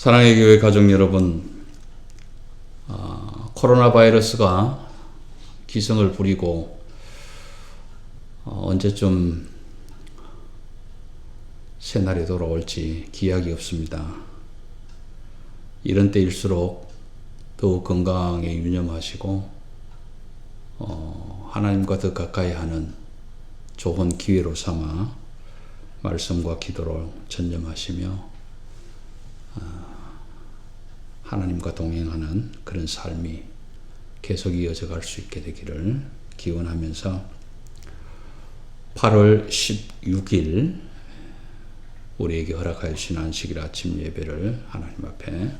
사랑의 교회 가족 여러분, 코로나 바이러스가 기승을 부리고 언제쯤 새날이 돌아올지 기약이 없습니다. 이런 때일수록 더욱 건강에 유념하시고 하나님과 더 가까이 하는 좋은 기회로 삼아 말씀과 기도로 전념하시며 하나님과 동행하는 그런 삶이 계속 이어져 갈 수 있게 되기를 기원하면서 8월 16일 우리에게 허락하여 주신 안식일 아침 예배를 하나님 앞에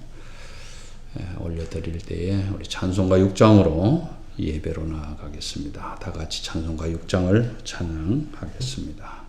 올려드릴 때에 우리 찬송가 6장으로 예배로 나아가겠습니다. 다 같이 찬송가 6장을 찬양하겠습니다.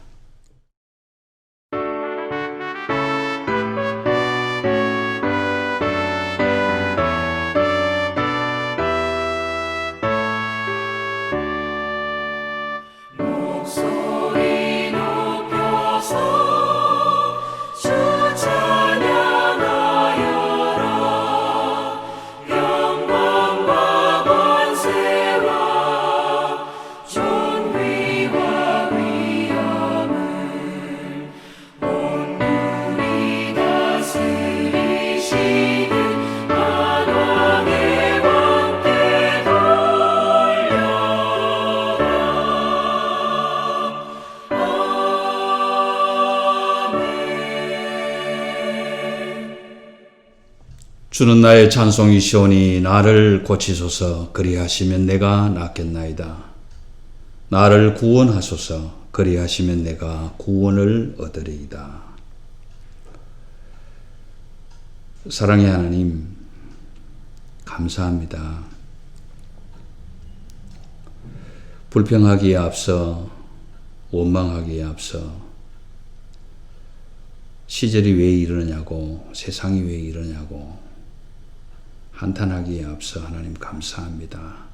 주는 나의 찬송이시오니 나를 고치소서. 그리하시면 내가 낫겠나이다. 나를 구원하소서. 그리하시면 내가 구원을 얻으리이다. 사랑의 하나님, 감사합니다. 불평하기에 앞서, 원망하기에 앞서, 시절이 왜 이러냐고, 세상이 왜 이러냐고 한탄하기에 앞서 하나님 감사합니다.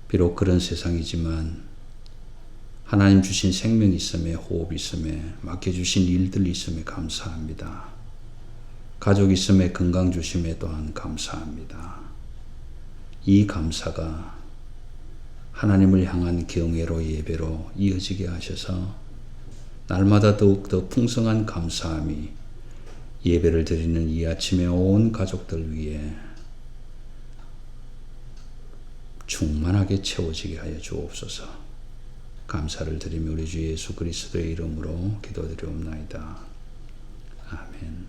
비록 그런 세상이지만 하나님 주신 생명이 있음에, 호흡이 있음에, 맡겨주신 일들이 있음에 감사합니다. 가족 있음에, 건강 주심에 또한 감사합니다. 이 감사가 하나님을 향한 경외로 예배로 이어지게 하셔서 날마다 더욱더 풍성한 감사함이 예배를 드리는 이 아침에 온 가족들 위해 충만하게 채워지게 하여 주옵소서. 감사를 드리며 우리 주 예수 그리스도의 이름으로 기도드리옵나이다. 아멘.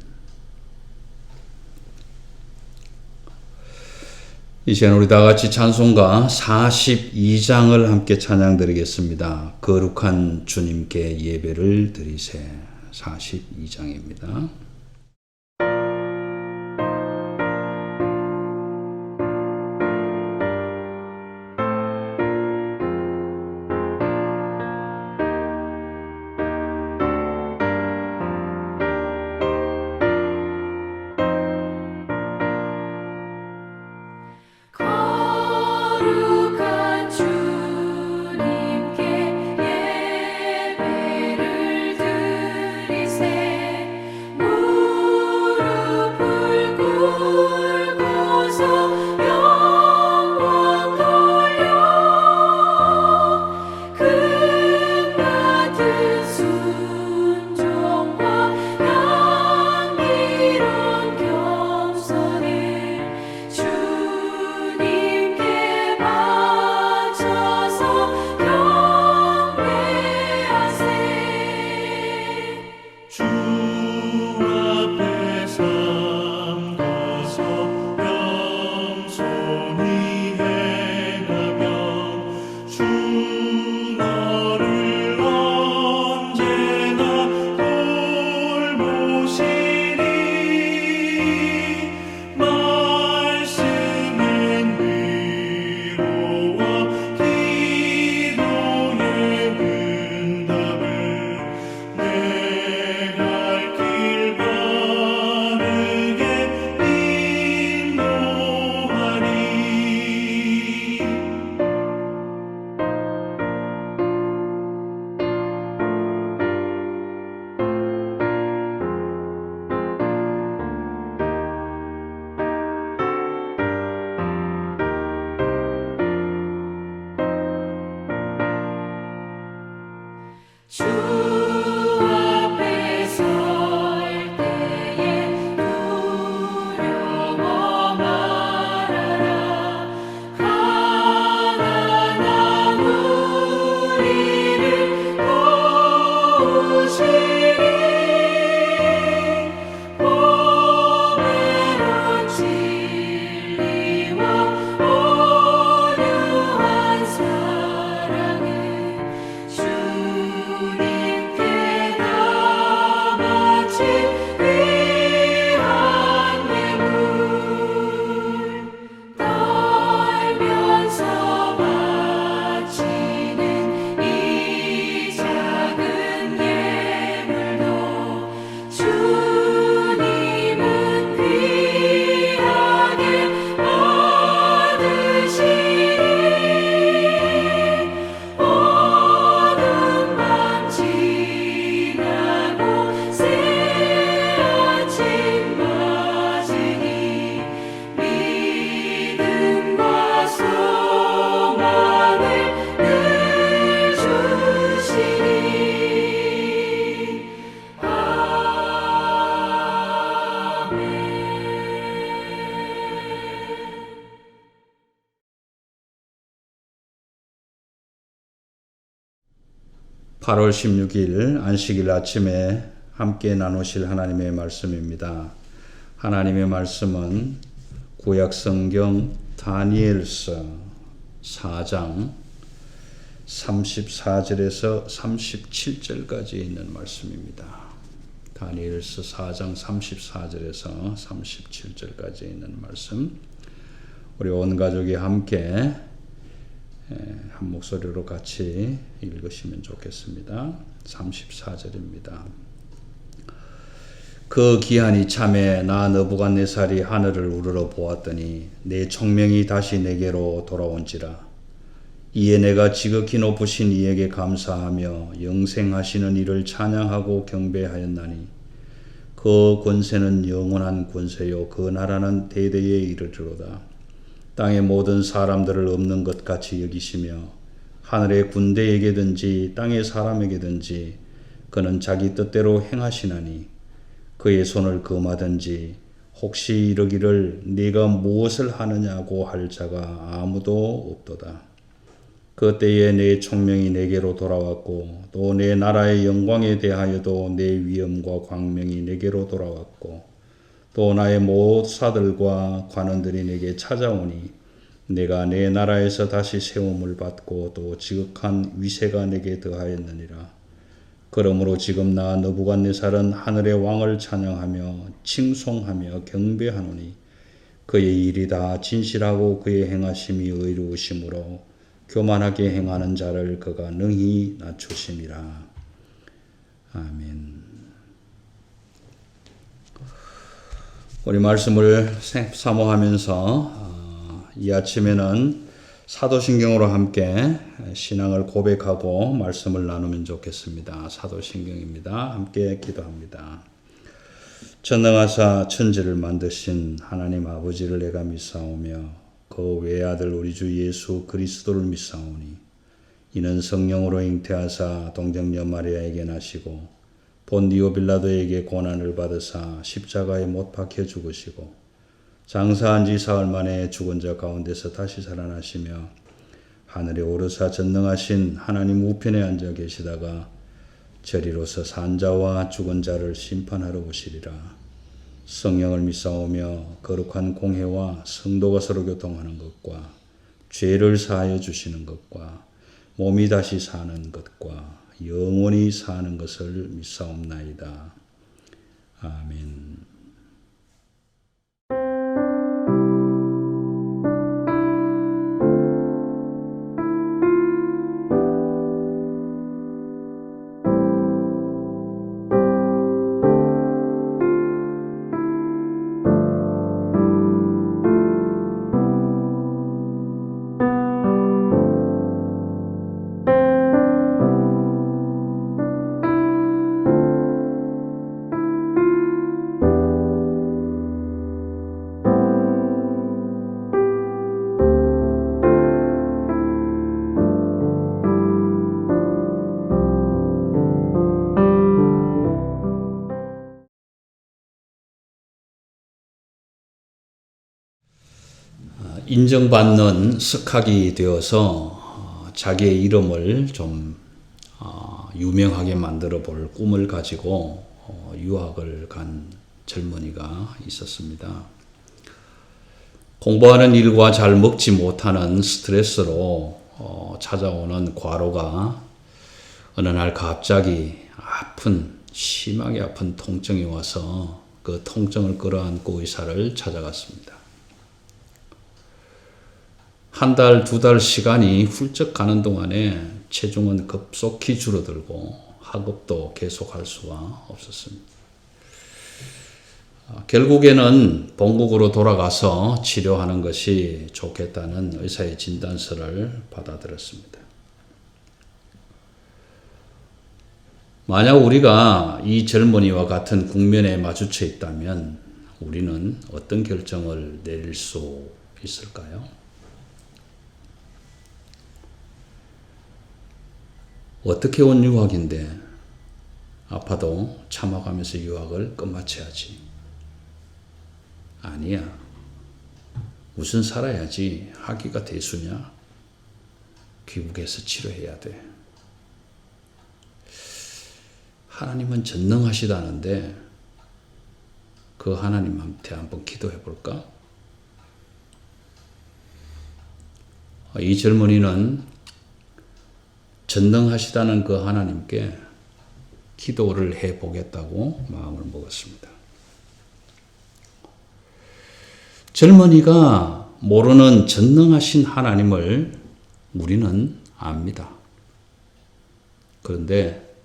이 시간 우리 다 같이 찬송가 42장을 함께 찬양드리겠습니다. 거룩한 주님께 예배를 드리세. 42장입니다. 주님께 예배를 드리세. 주 앞에 설 때에 두려워 말아라. 가난한 우리를 도우시리. 보배로운 진리와 온유한 사랑을 주님께 다 바친 귀한 예물, 떨면서 바치는 이 작은 예물도 주님은 귀하게 받으시리. 어두운 밤 지나고 새 아침 맞으니 믿음과 소망을 늘 주시니. 아멘. 8월 16일 안식일 아침에 함께 나누실 하나님의 말씀입니다. 하나님의 말씀은 구약 성경 다니엘서 4장 34절에서 37절까지 있는 말씀입니다. 다니엘서 4장 34절에서 37절까지 있는 말씀. 우리 온 가족이 함께 한 목소리로 같이 읽으시면 좋겠습니다. 34절입니다. 그 기한이 참에 나 느부갓네살이 하늘을 우러러 보았더니 내 총명이 다시 내게로 돌아온지라. 이에 내가 지극히 높으신 이에게 감사하며 영생하시는 이를 찬양하고 경배하였나니 그 권세는 영원한 권세요 그 나라는 대대에 이르리로다. 땅의 모든 사람들을 없는 것 같이 여기시며 하늘의 군대에게든지 땅의 사람에게든지 그는 자기 뜻대로 행하시나니 그의 손을 금하든지 혹시 이르기를 네가 무엇을 하느냐고 할 자가 아무도 없도다. 그 때에 내 총명이 내게로 돌아왔고 또 내 나라의 영광에 대하여도 내 위엄과 광명이 내게로 돌아왔고 또 나의 모사들과 관원들이 내게 찾아오니 내가 내 나라에서 다시 세움을 받고 또 지극한 위세가 내게 더하였느니라. 그러므로 지금 나 느부갓네살은 하늘의 왕을 찬양하며 칭송하며 경배하노니 그의 일이 다 진실하고 그의 행하심이 의로우심으로 교만하게 행하는 자를 그가 능히 낮추심이라. 아멘. 우리 말씀을 사모하면서 이 아침에는 사도신경으로 함께 신앙을 고백하고 말씀을 나누면 좋겠습니다. 사도신경입니다. 함께 기도합니다. 전능하사 천지를 만드신 하나님 아버지를 내가 믿사오며 그 외아들 우리 주 예수 그리스도를 믿사오니 이는 성령으로 잉태하사 동정녀 마리아에게 나시고 본디오 빌라도에게 고난을 받으사 십자가에 못 박혀 죽으시고 장사한 지 사흘 만에 죽은 자 가운데서 다시 살아나시며 하늘에 오르사 전능하신 하나님 우편에 앉아 계시다가 저리로서 산 자와 죽은 자를 심판하러 오시리라. 성령을 믿사오며 거룩한 공회와 성도가 서로 교통하는 것과 죄를 사하여 주시는 것과 몸이 다시 사는 것과 영원히 사는 것을 믿사옵나이다. 아멘. 인정받는 석학이 되어서 자기의 이름을 좀 유명하게 만들어 볼 꿈을 가지고 유학을 간 젊은이가 있었습니다. 공부하는 일과 잘 먹지 못하는 스트레스로 찾아오는 과로가 어느 날 갑자기 심하게 아픈 통증이 와서 그 통증을 끌어안고 의사를 찾아갔습니다. 한 달, 두 달 시간이 훌쩍 가는 동안에 체중은 급속히 줄어들고 학업도 계속할 수가 없었습니다. 결국에는 본국으로 돌아가서 치료하는 것이 좋겠다는 의사의 진단서를 받아들였습니다. 만약 우리가 이 젊은이와 같은 국면에 마주쳐 있다면 우리는 어떤 결정을 내릴 수 있을까요? 어떻게 온 유학인데 아파도 참아가면서 유학을 끝마쳐야지. 아니야. 무슨 살아야지 학위가 대수냐? 귀국해서 치료해야 돼. 하나님은 전능하시다는데 그 하나님한테 한번 기도해 볼까? 이 젊은이는 전능하시다는 그 하나님께 기도를 해 보겠다고 마음을 먹었습니다. 젊은이가 모르는 전능하신 하나님을 우리는 압니다. 그런데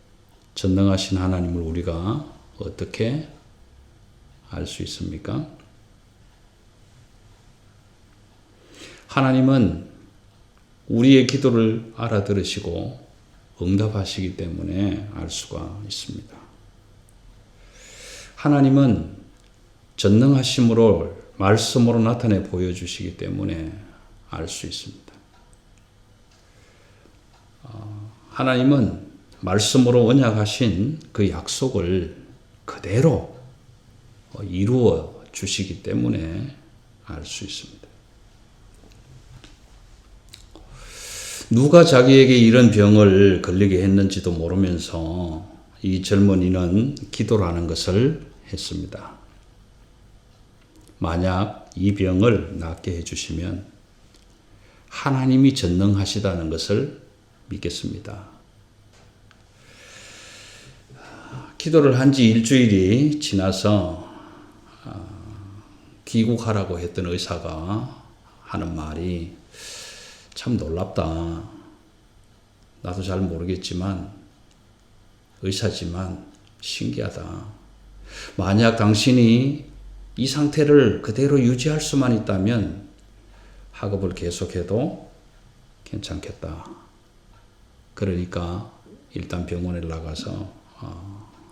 전능하신 하나님을 우리가 어떻게 알 수 있습니까? 하나님은 우리의 기도를 알아들으시고 응답하시기 때문에 알 수가 있습니다. 하나님은 전능하심으로 말씀으로 나타내 보여주시기 때문에 알 수 있습니다. 하나님은 말씀으로 언약하신 그 약속을 그대로 이루어 주시기 때문에 알 수 있습니다. 누가 자기에게 이런 병을 걸리게 했는지도 모르면서 이 젊은이는 기도라는 것을 했습니다. 만약 이 병을 낫게 해주시면 하나님이 전능하시다는 것을 믿겠습니다. 기도를 한 지 일주일이 지나서 귀국하라고 했던 의사가 하는 말이 참 놀랍다. 나도 잘 모르겠지만 의사지만 신기하다. 만약 당신이 이 상태를 그대로 유지할 수만 있다면 학업을 계속해도 괜찮겠다. 그러니까 일단 병원에 나가서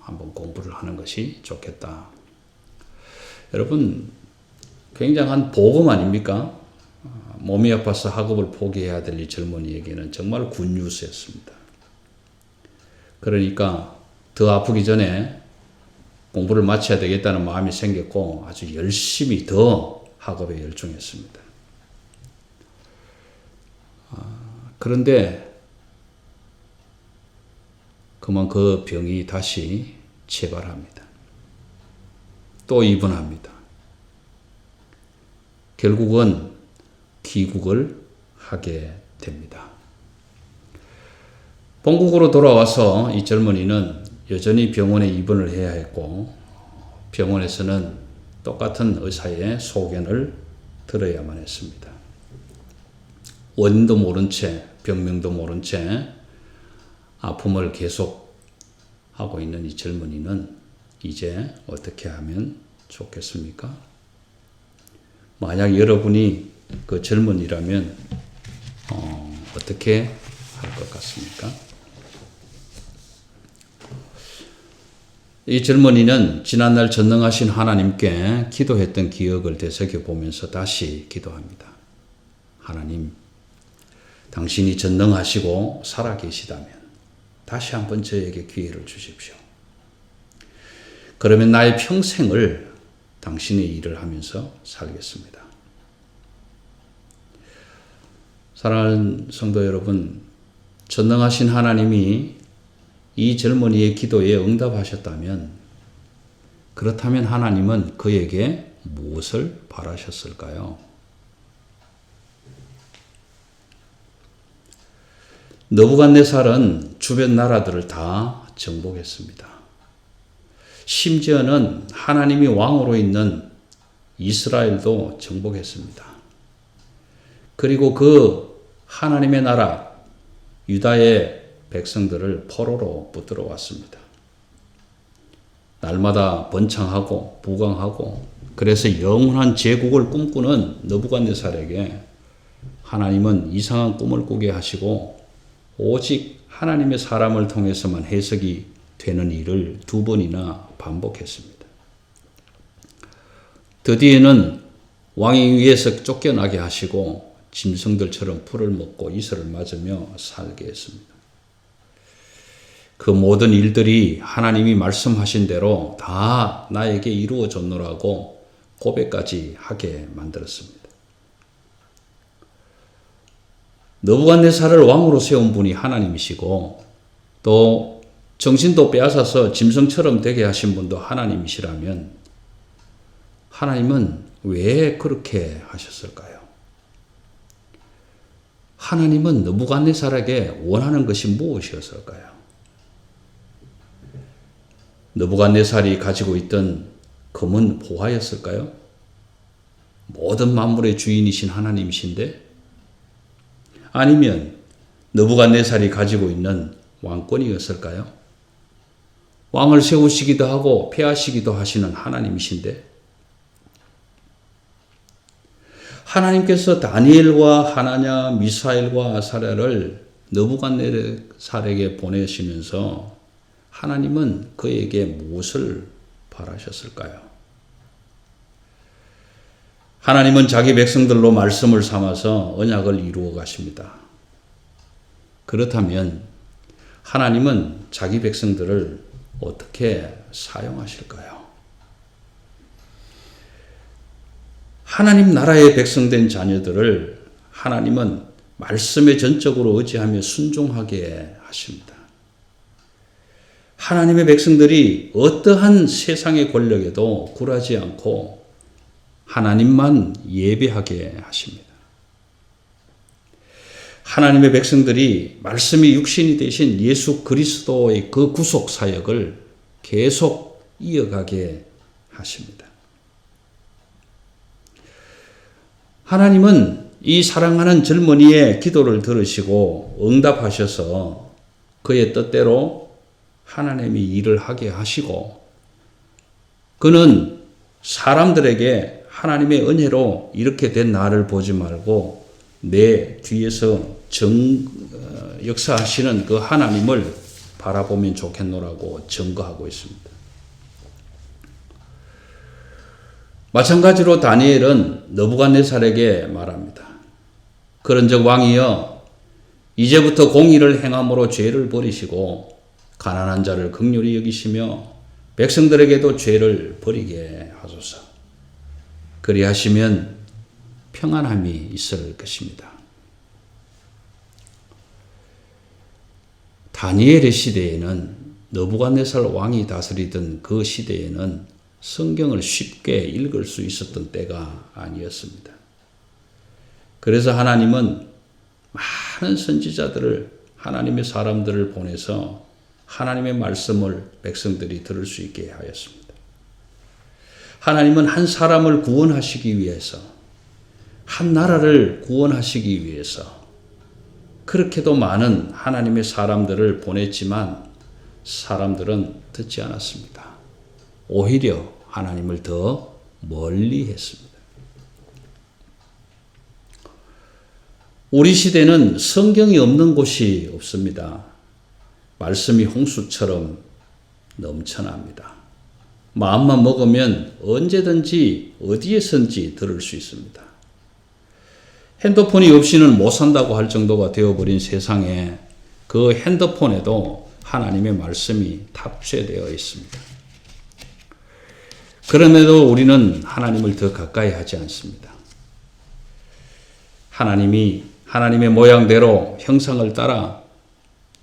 한번 공부를 하는 것이 좋겠다. 여러분, 굉장한 복음 아닙니까? 몸이 아파서 학업을 포기해야 될 이 젊은이에게는 정말 굿뉴스였습니다. 그러니까 더 아프기 전에 공부를 마쳐야 되겠다는 마음이 생겼고 아주 열심히 더 학업에 열중했습니다. 그런데 그만 그 병이 다시 재발합니다. 또 입원합니다. 결국은 귀국을 하게 됩니다. 본국으로 돌아와서 이 젊은이는 여전히 병원에 입원을 해야 했고 병원에서는 똑같은 의사의 소견을 들어야만 했습니다. 원인도 모른 채 병명도 모른 채 아픔을 계속 하고 있는 이 젊은이는 이제 어떻게 하면 좋겠습니까? 만약 여러분이 그 젊은이라면 어떻게 할 것 같습니까? 이 젊은이는 지난날 전능하신 하나님께 기도했던 기억을 되새겨보면서 다시 기도합니다. 하나님, 당신이 전능하시고 살아계시다면 다시 한번 저에게 기회를 주십시오. 그러면 나의 평생을 당신의 일을 하면서 살겠습니다. 사랑하는 성도 여러분, 전능하신 하나님이 이 젊은이의 기도에 응답하셨다면, 그렇다면 하나님은 그에게 무엇을 바라셨을까요? 느부갓네살은 주변 나라들을 다 정복했습니다. 심지어는 하나님이 왕으로 있는 이스라엘도 정복했습니다. 그리고 그 하나님의 나라 유다의 백성들을 포로로 붙들어 왔습니다. 날마다 번창하고 부강하고, 그래서 영원한 제국을 꿈꾸는 느부갓네살에게 하나님은 이상한 꿈을 꾸게 하시고 오직 하나님의 사람을 통해서만 해석이 되는 일을 2번이나 반복했습니다. 드디어는 왕이 위에서 쫓겨나게 하시고 짐승들처럼 풀을 먹고 이슬을 맞으며 살게 했습니다. 그 모든 일들이 하나님이 말씀하신 대로 다 나에게 이루어졌노라고 고백까지 하게 만들었습니다. 느부갓네살을 왕으로 세운 분이 하나님이시고, 또 정신도 빼앗아서 짐승처럼 되게 하신 분도 하나님이시라면 하나님은 왜 그렇게 하셨을까요? 하나님은 느부갓네살에게 원하는 것이 무엇이었을까요? 느부갓네살이 가지고 있던 금은 보화였을까요? 모든 만물의 주인이신 하나님이신데, 아니면 느부갓네살이 가지고 있는 왕권이었을까요? 왕을 세우시기도 하고 폐하시기도 하시는 하나님이신데, 하나님께서 다니엘과 하나냐, 미사엘과 아사랴를 느부갓네살에게 보내시면서 하나님은 그에게 무엇을 바라셨을까요? 하나님은 자기 백성들로 말씀을 삼아서 언약을 이루어 가십니다. 그렇다면 하나님은 자기 백성들을 어떻게 사용하실까요? 하나님 나라의 백성된 자녀들을 하나님은 말씀에 전적으로 의지하며 순종하게 하십니다. 하나님의 백성들이 어떠한 세상의 권력에도 굴하지 않고 하나님만 예배하게 하십니다. 하나님의 백성들이 말씀이 육신이 되신 예수 그리스도의 그 구속 사역을 계속 이어가게 하십니다. 하나님은 이 사랑하는 젊은이의 기도를 들으시고 응답하셔서 그의 뜻대로 하나님이 일을 하게 하시고, 그는 사람들에게 하나님의 은혜로 이렇게 된 나를 보지 말고 내 뒤에서 역사하시는 그 하나님을 바라보면 좋겠노라고 증거하고 있습니다. 마찬가지로 다니엘은 느부갓네살에게 말합니다. 그런즉 왕이여, 이제부터 공의를 행함으로 죄를 버리시고 가난한 자를 긍휼히 여기시며 백성들에게도 죄를 버리게 하소서. 그리하시면 평안함이 있을 것입니다. 다니엘의 시대에는, 느부갓네살 왕이 다스리던 그 시대에는 성경을 쉽게 읽을 수 있었던 때가 아니었습니다. 그래서 하나님은 많은 선지자들을, 하나님의 사람들을 보내서 하나님의 말씀을 백성들이 들을 수 있게 하였습니다. 하나님은 한 사람을 구원하시기 위해서, 한 나라를 구원하시기 위해서 그렇게도 많은 하나님의 사람들을 보냈지만 사람들은 듣지 않았습니다. 오히려 하나님을 더 멀리 했습니다. 우리 시대는 성경이 없는 곳이 없습니다. 말씀이 홍수처럼 넘쳐납니다. 마음만 먹으면 언제든지 어디에선지 들을 수 있습니다. 핸드폰이 없이는 못 산다고 할 정도가 되어버린 세상에 그 핸드폰에도 하나님의 말씀이 탑재되어 있습니다. 그럼에도 우리는 하나님을 더 가까이 하지 않습니다. 하나님이 하나님의 모양대로 형상을 따라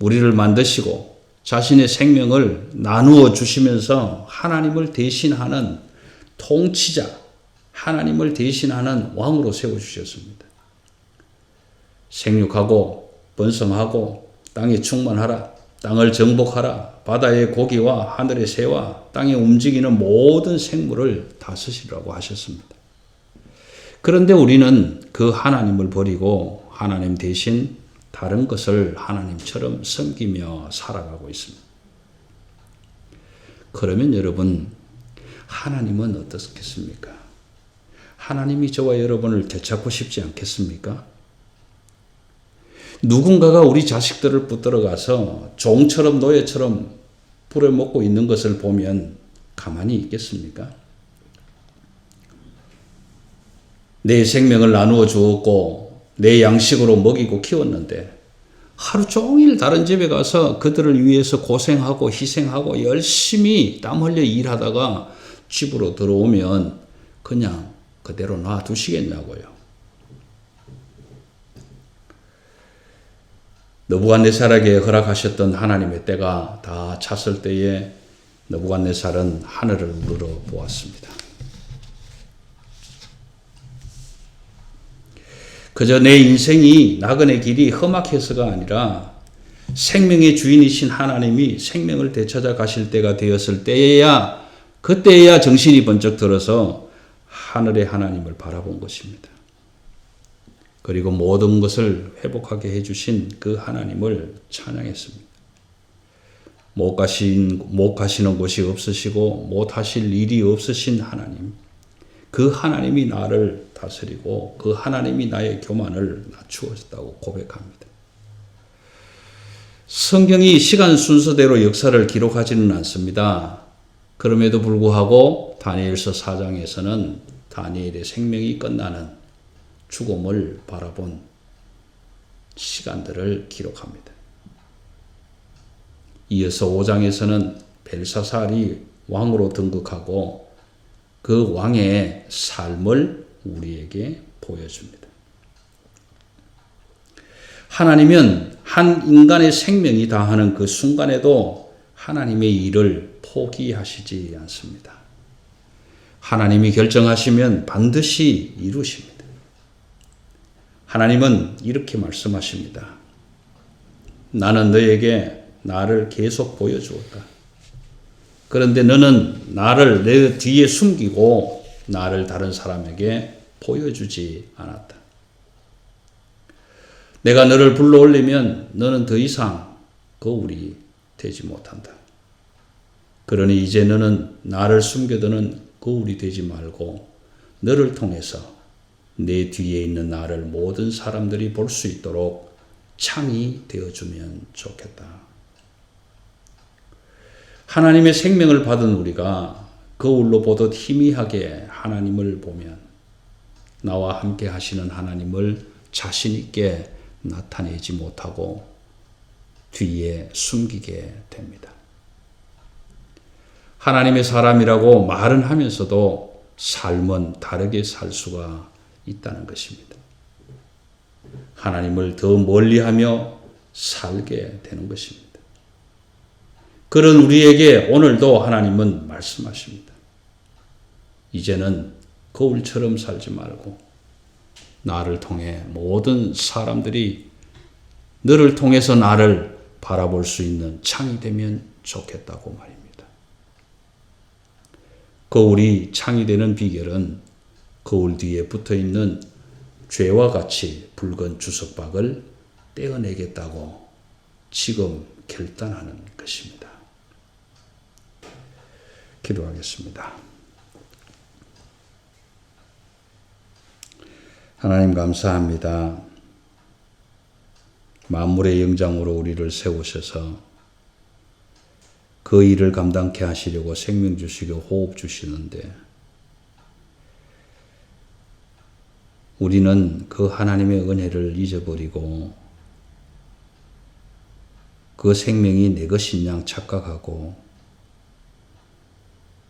우리를 만드시고 자신의 생명을 나누어 주시면서 하나님을 대신하는 통치자, 하나님을 대신하는 왕으로 세워주셨습니다. 생육하고 번성하고 땅에 충만하라, 땅을 정복하라, 바다의 고기와 하늘의 새와 땅에 움직이는 모든 생물을 다스리라고 하셨습니다. 그런데 우리는 그 하나님을 버리고 하나님 대신 다른 것을 하나님처럼 섬기며 살아가고 있습니다. 그러면 여러분, 하나님은 어떻겠습니까? 하나님이 저와 여러분을 되찾고 싶지 않겠습니까? 누군가가 우리 자식들을 붙들어가서 종처럼 노예처럼 부려먹고 있는 것을 보면 가만히 있겠습니까? 내 생명을 나누어 주었고 내 양식으로 먹이고 키웠는데 하루 종일 다른 집에 가서 그들을 위해서 고생하고 희생하고 열심히 땀 흘려 일하다가 집으로 들어오면 그냥 그대로 놔두시겠냐고요. 느부갓네살에게 허락하셨던 하나님의 때가 다 찼을 때에 느부갓네살은 하늘을 우러러 보았습니다. 그저 내 인생이 나그네 길이 험악해서가 아니라 생명의 주인이신 하나님이 생명을 되찾아 가실 때가 되었을 때에야, 그때에야 정신이 번쩍 들어서 하늘의 하나님을 바라본 것입니다. 그리고 모든 것을 회복하게 해주신 그 하나님을 찬양했습니다. 못 가시는 곳이 없으시고 못 하실 일이 없으신 하나님, 그 하나님이 나를 다스리고 그 하나님이 나의 교만을 낮추었다고 고백합니다. 성경이 시간 순서대로 역사를 기록하지는 않습니다. 그럼에도 불구하고 다니엘서 4장에서는 다니엘의 생명이 끝나는 죽음을 바라본 시간들을 기록합니다. 이어서 5장에서는 벨사살이 왕으로 등극하고 그 왕의 삶을 우리에게 보여줍니다. 하나님은 한 인간의 생명이 다하는 그 순간에도 하나님의 일을 포기하시지 않습니다. 하나님이 결정하시면 반드시 이루십니다. 하나님은 이렇게 말씀하십니다. 나는 너에게 나를 계속 보여주었다. 그런데 너는 나를 내 뒤에 숨기고 나를 다른 사람에게 보여주지 않았다. 내가 너를 불러 올리면 너는 더 이상 거울이 되지 못한다. 그러니 이제 너는 나를 숨겨두는 거울이 되지 말고 너를 통해서 내 뒤에 있는 나를 모든 사람들이 볼 수 있도록 창이 되어주면 좋겠다. 하나님의 생명을 받은 우리가 거울로 보듯 희미하게 하나님을 보면 나와 함께 하시는 하나님을 자신 있게 나타내지 못하고 뒤에 숨기게 됩니다. 하나님의 사람이라고 말은 하면서도 삶은 다르게 살 수가 있다는 것입니다. 하나님을 더 멀리하며 살게 되는 것입니다. 그런 우리에게 오늘도 하나님은 말씀하십니다. 이제는 거울처럼 살지 말고 나를 통해 모든 사람들이 너를 통해서 나를 바라볼 수 있는 창이 되면 좋겠다고 말입니다. 거울이 창이 되는 비결은 거울 뒤에 붙어있는 죄와 같이 붉은 주석박을 떼어내겠다고 지금 결단하는 것입니다. 기도하겠습니다. 하나님 감사합니다. 만물의 영장으로 우리를 세우셔서 그 일을 감당케 하시려고 생명 주시고 호흡 주시는데 우리는 그 하나님의 은혜를 잊어버리고 그 생명이 내 것인 양 착각하고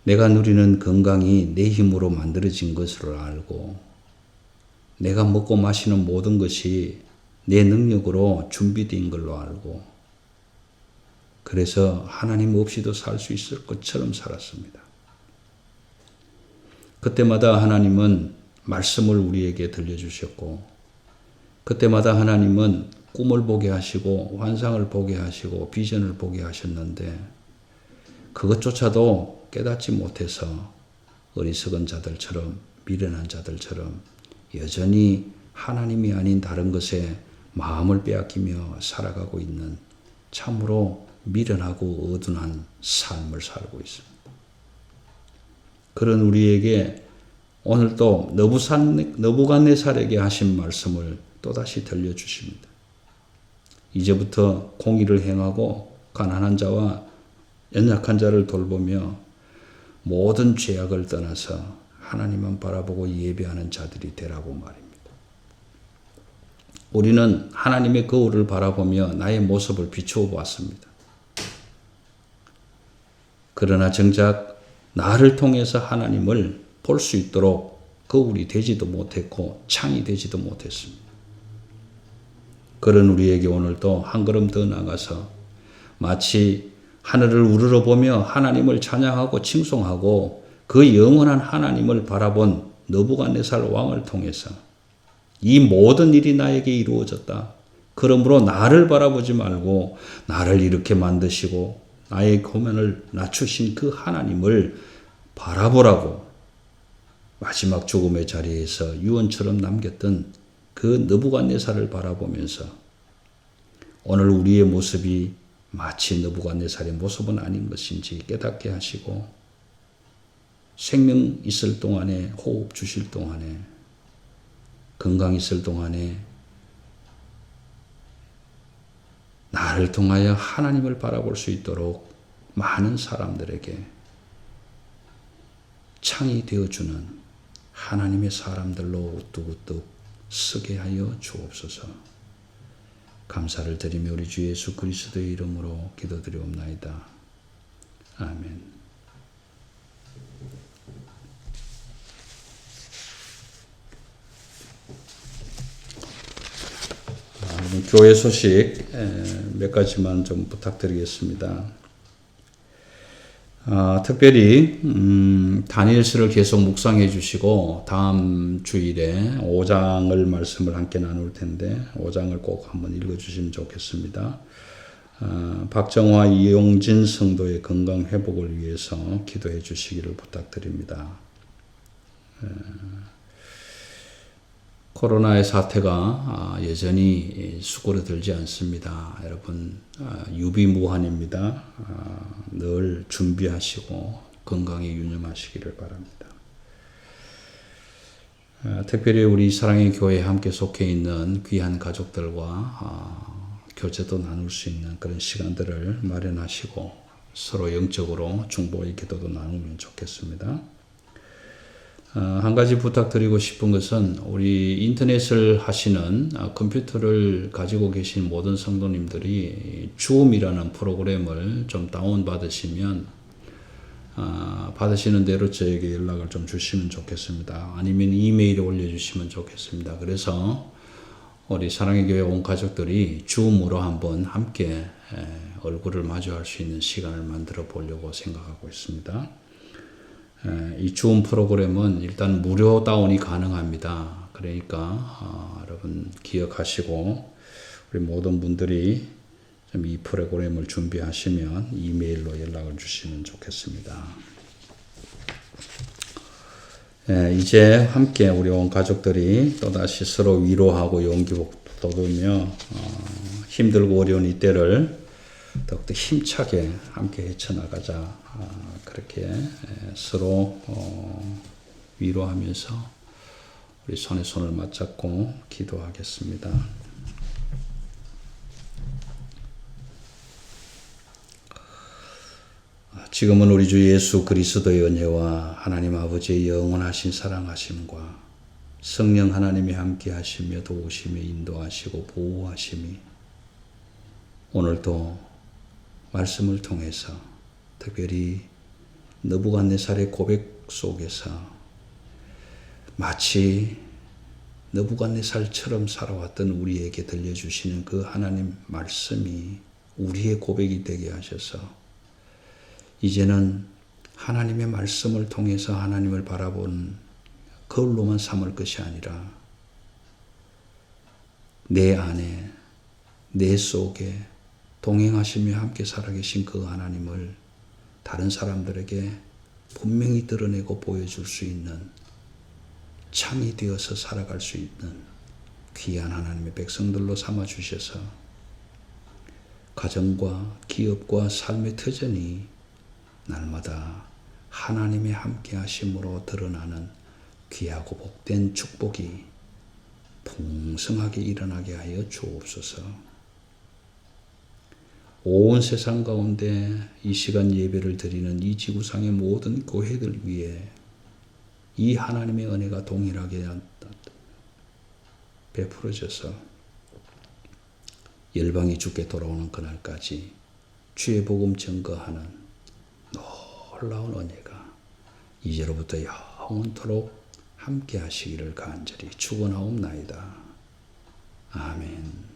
내가 누리는 건강이 내 힘으로 만들어진 것으로 알고 내가 먹고 마시는 모든 것이 내 능력으로 준비된 걸로 알고 그래서 하나님 없이도 살 수 있을 것처럼 살았습니다. 그때마다 하나님은 말씀을 우리에게 들려주셨고 그때마다 하나님은 꿈을 보게 하시고 환상을 보게 하시고 비전을 보게 하셨는데 그것조차도 깨닫지 못해서 어리석은 자들처럼 미련한 자들처럼 여전히 하나님이 아닌 다른 것에 마음을 빼앗기며 살아가고 있는 참으로 미련하고 어둔한 삶을 살고 있습니다. 그런 우리에게 오늘 또 너부갓네살에게 하신 말씀을 또다시 들려주십니다. 이제부터 공의를 행하고 가난한 자와 연약한 자를 돌보며 모든 죄악을 떠나서 하나님만 바라보고 예배하는 자들이 되라고 말입니다. 우리는 하나님의 거울을 바라보며 나의 모습을 비추어 보았습니다. 그러나 정작 나를 통해서 하나님을 볼 수 있도록 거울이 되지도 못했고 창이 되지도 못했습니다. 그런 우리에게 오늘도 한 걸음 더 나가서 마치 하늘을 우러러보며 하나님을 찬양하고 칭송하고 그 영원한 하나님을 바라본 느부갓네살 왕을 통해서 이 모든 일이 나에게 이루어졌다. 그러므로 나를 바라보지 말고 나를 이렇게 만드시고 나의 고면을 낮추신 그 하나님을 바라보라고 마지막 죽음의 자리에서 유언처럼 남겼던 그 느부갓네살을 바라보면서 오늘 우리의 모습이 마치 느부갓네살의 모습은 아닌 것인지 깨닫게 하시고 생명 있을 동안에 호흡 주실 동안에 건강 있을 동안에 나를 통하여 하나님을 바라볼 수 있도록 많은 사람들에게 창이 되어주는 하나님의 사람들로 우뚝우뚝 서게 하여 주옵소서. 감사를 드리며 우리 주 예수 그리스도의 이름으로 기도드리옵나이다. 아멘. 교회 소식 몇 가지만 좀 부탁드리겠습니다. 특별히 다니엘서를 계속 묵상해 주시고 다음 주일에 5장을 말씀을 함께 나눌 텐데 5장을 꼭 한번 읽어 주시면 좋겠습니다. 박정화 이용진 성도의 건강 회복을 위해서 기도해 주시기를 부탁드립니다. 코로나의 사태가 여전히 수그러들지 않습니다. 여러분 유비무환입니다. 늘 준비하시고 건강에 유념하시기를 바랍니다. 특별히 우리 사랑의 교회에 함께 속해 있는 귀한 가족들과 교제도 나눌 수 있는 그런 시간들을 마련하시고 서로 영적으로 중보의 기도도 나누면 좋겠습니다. 한 가지 부탁드리고 싶은 것은 우리 인터넷을 하시는 컴퓨터를 가지고 계신 모든 성도님들이 줌이라는 프로그램을 좀 다운받으시면 받으시는 대로 저에게 연락을 좀 주시면 좋겠습니다. 아니면 이메일에 올려주시면 좋겠습니다. 그래서 우리 사랑의 교회 온 가족들이 줌으로 한번 함께 얼굴을 마주할 수 있는 시간을 만들어 보려고 생각하고 있습니다. 이 줌 프로그램은 일단 무료 다운이 가능합니다. 그러니까 여러분 기억하시고 우리 모든 분들이 좀 이 프로그램을 준비하시면 이메일로 연락을 주시면 좋겠습니다. 이제 함께 우리 온 가족들이 또다시 서로 위로하고 용기 돋우며 힘들고 어려운 이때를 더욱더 힘차게 함께 헤쳐나가자. 그렇게 서로 위로하면서 우리 손에 손을 맞잡고 기도하겠습니다. 지금은 우리 주 예수 그리스도의 은혜와 하나님 아버지의 영원하신 사랑하심과 성령 하나님이 함께 하시며 도우시며 인도하시고 보호하심이 오늘도 말씀을 통해서 특별히 느부갓네살의 고백 속에서 마치 느부갓네살처럼 살아왔던 우리에게 들려주시는 그 하나님 말씀이 우리의 고백이 되게 하셔서 이제는 하나님의 말씀을 통해서 하나님을 바라본 그걸로만 삼을 것이 아니라 내 안에 내 속에 동행하시며 함께 살아계신 그 하나님을 다른 사람들에게 분명히 드러내고 보여줄 수 있는 창이 되어서 살아갈 수 있는 귀한 하나님의 백성들로 삼아주셔서 가정과 기업과 삶의 터전이 날마다 하나님의 함께 하심으로 드러나는 귀하고 복된 축복이 풍성하게 일어나게 하여 주옵소서. 온 세상 가운데 이 시간 예배를 드리는 이 지구상의 모든 교회들 위해 이 하나님의 은혜가 동일하게 베풀어져서 열방이 주께 돌아오는 그날까지 주의 복음 증거하는 놀라운 은혜가 이제로부터 영원토록 함께 하시기를 간절히 축원하옵나이다. 아멘.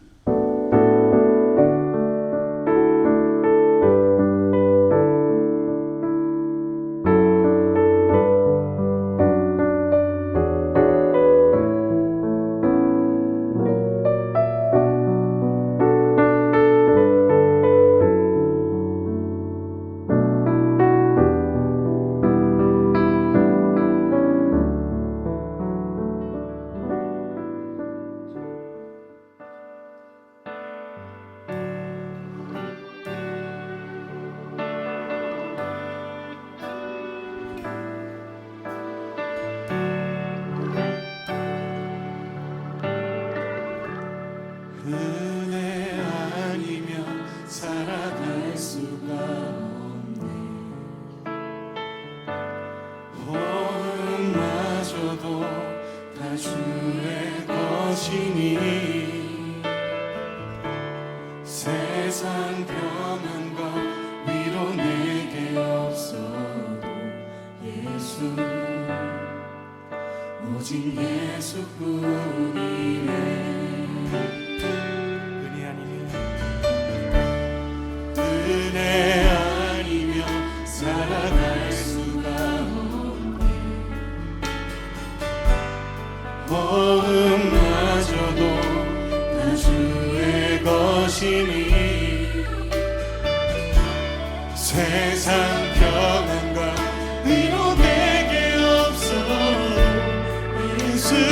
은혜 아니면 살아갈 수가 없네. 호흡마저도 다 주의 것이니 세상 평안과 위로 내게 없어도 예수 오직 예수뿐이네. 은혜 아니면 살아갈 수가 없네. 호흡마저도 다 주의 것이니 세상 평안과 위로 내게 없어 예수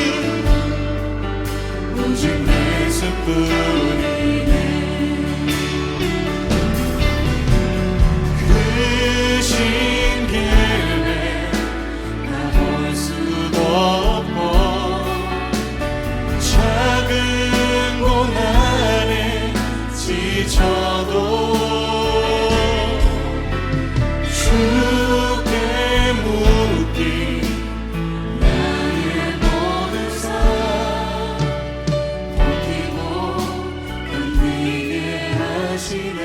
오직 예수뿐이네. 신길에 나볼 수도 없고 작은 고난에 지쳐도 주께 묻기 나의 모든 삶 버티고 견디게 하시네.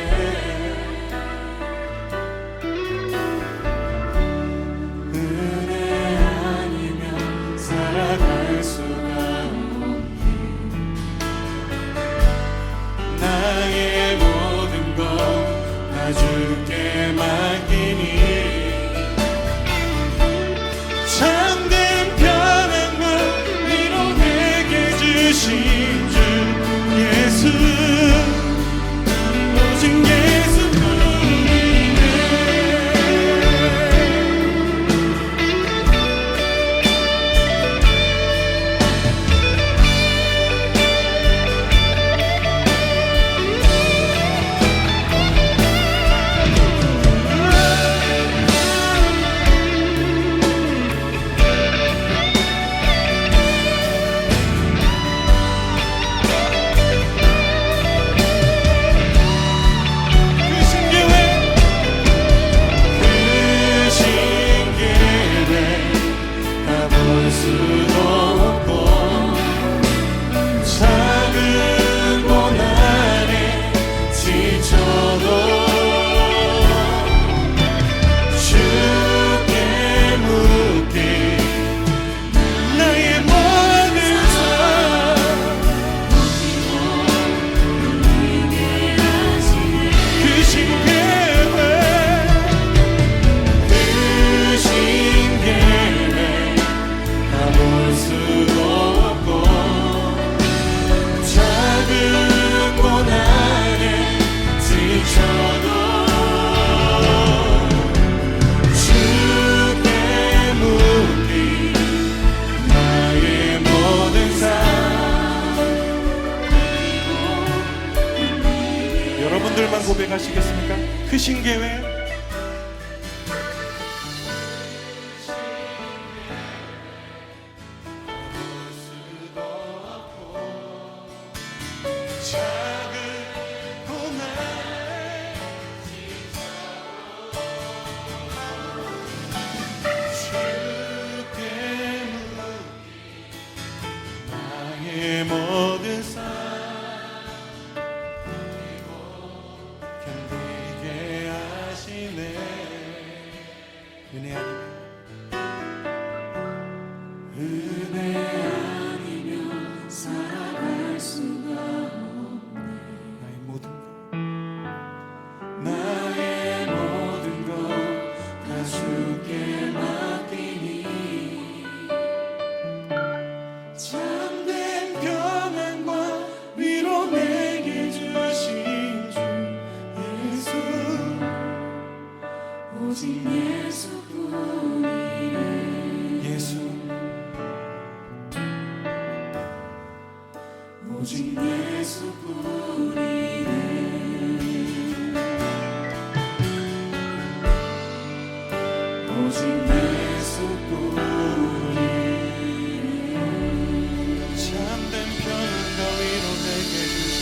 살아갈 수가 없네. 나의 모든 것 다 주께 맡기니 참된 평안과 위로 내게 주신 주 예수 오직 예수뿐이네. 오직 예수뿐이네 예수 오직 예수뿐이네 오직 예수뿐이네 참된 편은 너희로 내게 주시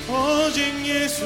오직 예수